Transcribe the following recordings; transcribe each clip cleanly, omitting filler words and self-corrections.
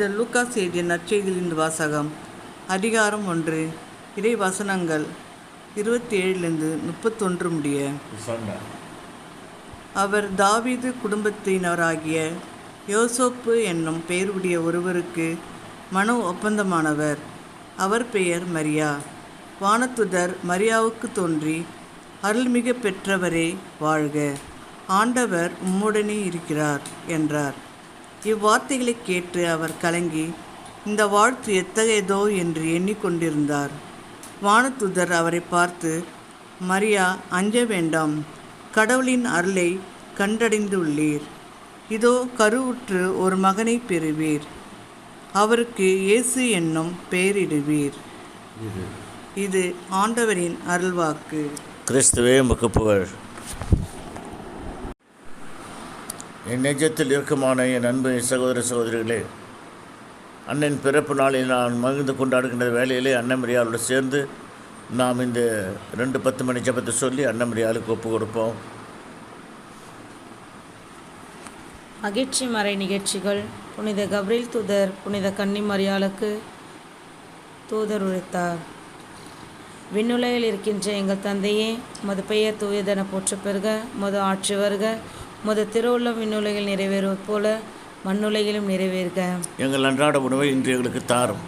புனித லூக்காஸ் எழுதிய நற்செய்தியிலிருந்து வாசகம். அதிகாரம் 1. இறை வசனங்கள் 27 31 முடிய. அவர் தாவீது குடும்பத்தினராகிய யோசேப்பு என்னும் பெயருடைய ஒருவருக்கு மன ஒப்பந்தமானவர். அவர் பெயர் மரியா. வானதுதர் மரியாவுக்கு தோன்றி, அருள்மிக பெற்றவரே வாழ்க, ஆண்டவர் உம்முடனே இருக்கிறார் என்றார். இவ்வார்த்தைகளை கேட்டு அவர் கலங்கி, இந்த வாழ்த்து எத்தகையதோ என்று எண்ணிக்கொண்டிருந்தார். வானதுதர் அவரை பார்த்து, மரியா, அஞ்ச வேண்டாம், கடவுளின் அருளை கண்டடைந்துள்ளீர். இதோ கருவுற்று ஒரு மகனை பெறுவீர். அவருக்கு இயேசு என்னும் பெயரிடுவீர். இது ஆண்டவரின் அருள்வாக்கு. கிறிஸ்துவே உமக்கு புகழ். என் நெஞ்சத்தில் இறுக்கமான என் அன்பு சகோதர சகோதரிகளே, அண்ணன் பிறப்பு நாளில் நான் மகிழ்ந்து கொண்டாடுகின்ற வேலையிலே அன்னமரியாளோடு சேர்ந்து நாம் இந்த 2:10 மணி ஜெபத்தை சொல்லி அன்னமரியாளுக்கு ஒப்பு கொடுப்போம். மகிழ்ச்சி மறை நிகழ்ச்சிகள். புனித கப்ரியேல் தூதர் புனித கன்னிமரியாளுக்கு தூதர் உரைத்தார். விண்ணுலகில் இருக்கின்ற எங்கள் தந்தையே, உமது பெயர் தூயதென போற்றப் பெறுக, உமது ஆட்சி வருக, உமது திருவுள்ளம் விண்ணுலகில் நிறைவேறுவது போல மண்ணுலகிலும் நிறைவேறுக. எங்கள் அன்றாட உணவை இன்று எங்களுக்கு தாரும்.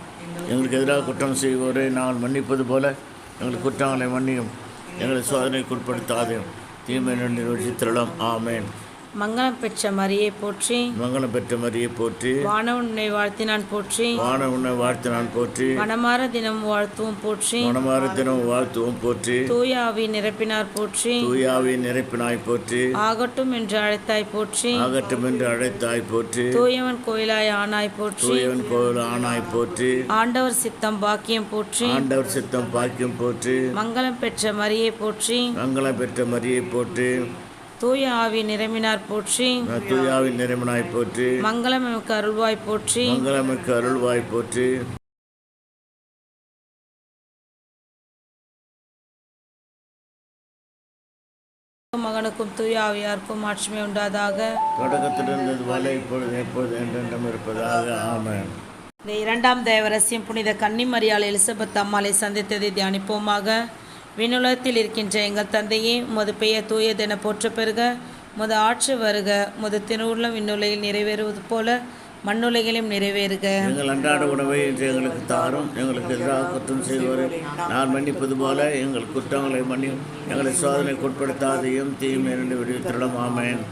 எங்களுக்கு எதிராக குற்றம் செய்வோரை நான் மன்னிப்பது போல எங்கள் குற்றங்களை மன்னியும். எங்களை சோதனைக்கு உட்படுத்தாதையும், தீமை நிறுவனம். ஆமேன். மங்களம் பெற்ற மரியை போற்றி, மங்களம் பெற்ற மரியை போற்றி, வானவனை வாழ்த்தினான் போற்றி, வானவனை வாழ்த்தினான் போற்றி, மனமார தினம் வாழ்த்துவோம் போற்றி, மனமார தினம் வாழ்த்துவோம் போற்றி, தூயாவி நிரப்பினார் போற்றி, தூயாவி நிரப்பினாய் போற்றி, ஆகட்டும் என்று அழைத்தாய் போற்றி, ஆகட்டும் என்று அழைத்தாய் போற்றி, தூயவன் கோயிலாய் ஆனாய் போற்றி, தூயவன் கோயில் ஆனாய் போற்றி, ஆண்டவர் சித்தம் பாக்கியம் போற்றி, ஆண்டவர் சித்தம் பாக்கியம் போற்றி, மங்களம் பெற்ற மரியை போற்றி, மங்களம் பெற்ற மரியை போற்றி, தூய ஆவி நிரம்பினார் போற்றி, தூயாவி நிரம்பினாய் போற்றி, மங்களம் எமக்கு அருள்வாய் போற்றி, மங்களம் எமக்கு அருள்வாய் போற்றி. மகனுக்கும் தூய ஆவியாருக்கும் ஆட்சிமை உண்டாதாக. தொடக்கத்திலிருந்து வலை இப்பொழுது எப்பொழுது என்றென்றும் இருப்பதாக. ஆமென். இந்த 2ஆம் தேவரசியம் புனித கன்னிமரியாள் எலிசபெத் அம்மாளை சந்தித்ததை தியானிப்போமாக. விண்ணுலகத்தில் இருக்கின்ற எங்கள் தந்தையே, உமது பெயர் தூயதென போற்ற பெறுக, உமது ஆட்சி வருக, உமது திருவுள்ளம் விண்ணுலகில் நிறைவேறுவது போல மண்ணுலகிலும் நிறைவேறுக. எங்கள் அன்றாட உணவை இன்று எங்களுக்கு தாரும். எங்களுக்கு எதிராக குற்றம் செய்வோரை நான் மன்னிப்பது போல எங்கள் குற்றங்களை மன்னியும். எங்களை சோதனைக்கு உட்படுத்தாதையும், தீமை விடுவித்திடம். ஆமென்.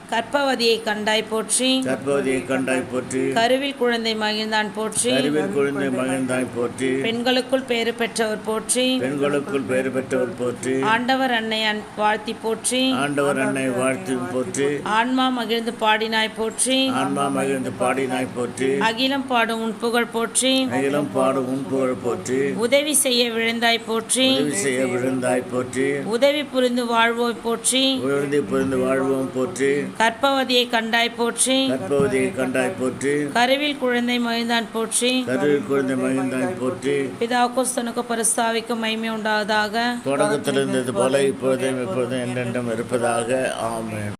கற்பவதியை கண்டாய் போற்றி, கற்பவதியை கண்டாய் போற்றி, கருவில் குழந்தை மகிழ்ந்தான் போற்றி, கருவில் குழந்தை மகிழ்ந்தாய் போற்றி, பெண்களுக்குள் பேறு பெற்றவர் போற்றி, பெண்களுக்குள் பேறு பெற்றவர் போற்றி, ஆண்டவர் அன்னை வாழ்த்தி போற்றி, ஆண்டவர் அன்னை வாழ்த்தி போற்றி, ஆன்மா மகிழ்ந்து பாடினாய் போற்றி, ஆன்மா மகிழ்ந்து பாடினாய் போற்றி, அகிலம் பாடும் உன் புகழ் போற்றி, அகிலம் பாடும் உன் புகழ் போற்றி, உதவி செய்ய விழுந்தாய் போற்றி, உதவி செய்ய விழுந்தாய் போற்றி, உதவி புரிந்து வாழ்வோய் போற்றி, உதவி புரிந்து வாழ்வோம் போற்றி, கற்பவதியை கண்டாய் போற்றி, கற்பவதியை கண்டாய் போற்றி, கருவில் குழந்தை மகிழ்ந்தான் போற்றி, கருவில் குழந்தை மகிழ்ந்தான் போற்றி, பிதாவுக்கும் சுதனுக்கும் பரிசுத்தாவிக்கும் மகிமை உண்டாவதாக. தொடக்கத்தில் இருந்தது போல இப்பொழுதும் எப்பொழுதும் என்றென்றும் இருப்பதாக. ஆமென்.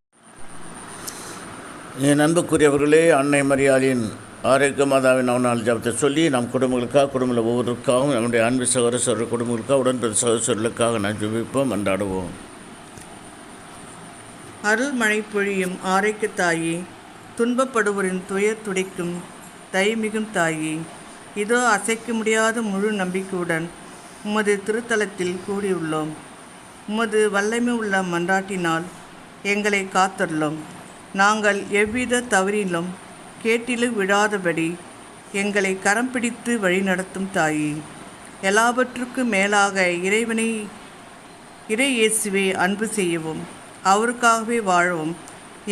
என் அன்புக்குரியவர்களே, அன்னை மரியாளின் ஆரோக்கிய மாதாவின் நவநாள் ஜபத்தை சொல்லி நம் குடும்பங்களுக்காக, குடும்பத்தில் ஒவ்வொருவருக்காகவும், நம்முடைய அன்பு சகோதர சகோதர குடும்பங்களுக்காக, உடன்பிறந்த சகோதரர்களுக்காக நான் ஜெபிப்போம், அன்றாடுவோம். அருள் மழை பொழியும் ஆரோக்கிய தாயே, துன்பப்படுவோரின் துயர் துடைக்கும் தயமிகும் தாயே, இதோ அசைக்க முடியாத முழு நம்பிக்கையுடன் உமது திருத்தலத்தில் கூடியுள்ளோம். உமது வல்லமை உள்ள மன்றாட்டினால் எங்களை காத்தருளும். நாங்கள் எவ்வித தவறிலும் கேட்டிலும் விடாதபடி எங்களை கரம் பிடித்து வழிநடத்தும் தாயே, எல்லாவற்றுக்கும் மேலாக இறை இயேசுவை அன்பு செய்யவும், அவருக்காகவே வாழவும்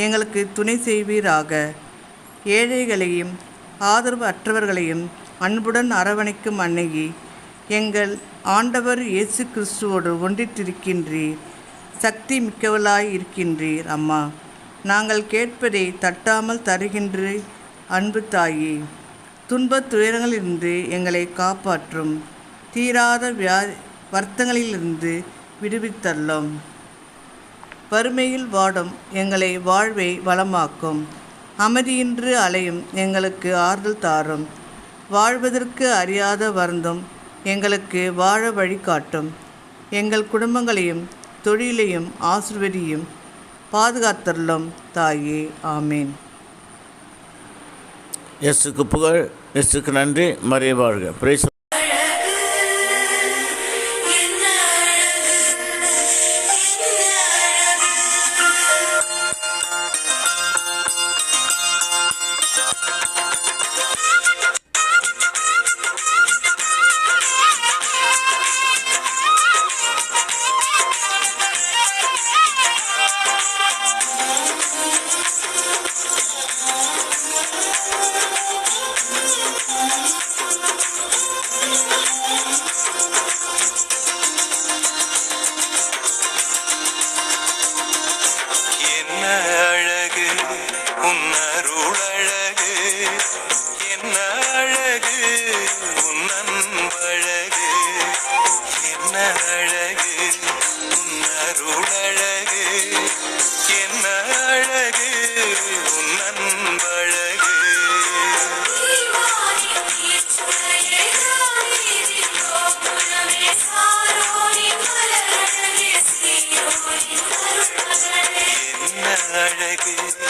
எங்களுக்கு துணை செய்வீராக. ஏழைகளையும் ஆதரவு அற்றவர்களையும் அன்புடன் அரவணைக்கும் அன்னையே, எங்கள் ஆண்டவர் இயேசு கிறிஸ்துவோடு ஒன்றித்திருக்கின்றீர். சக்தி மிக்கவளாய் இருக்கின்றீர் அம்மா. நாங்கள் கேட்பதை தட்டாமல் தருகின்ற அன்பு தாயே, துன்பத் துயரங்களிலிருந்து எங்களை காப்பாற்றும். தீராத வருத்தங்களிலிருந்து விடுவித்தள்ளும். வறுமையில் வாடும் எங்களை வாழ்வை வளமாக்கும். அமைதியின்றி அலையும் எங்களுக்கு ஆறுதல் தாரும். வாழ்வதற்கு அறியாத வருந்தும் எங்களுக்கு வாழ வழி காட்டும். எங்கள் குடும்பங்களையும் தொழிலையும் ஆசீர்வதியும் பாதுகாத்தருளும் தாயே. ஆமேன். இயேசுக்கு புகழ், இயேசுக்கு நன்றி, மரியே வாழ்க. பிரைஸ். அழகு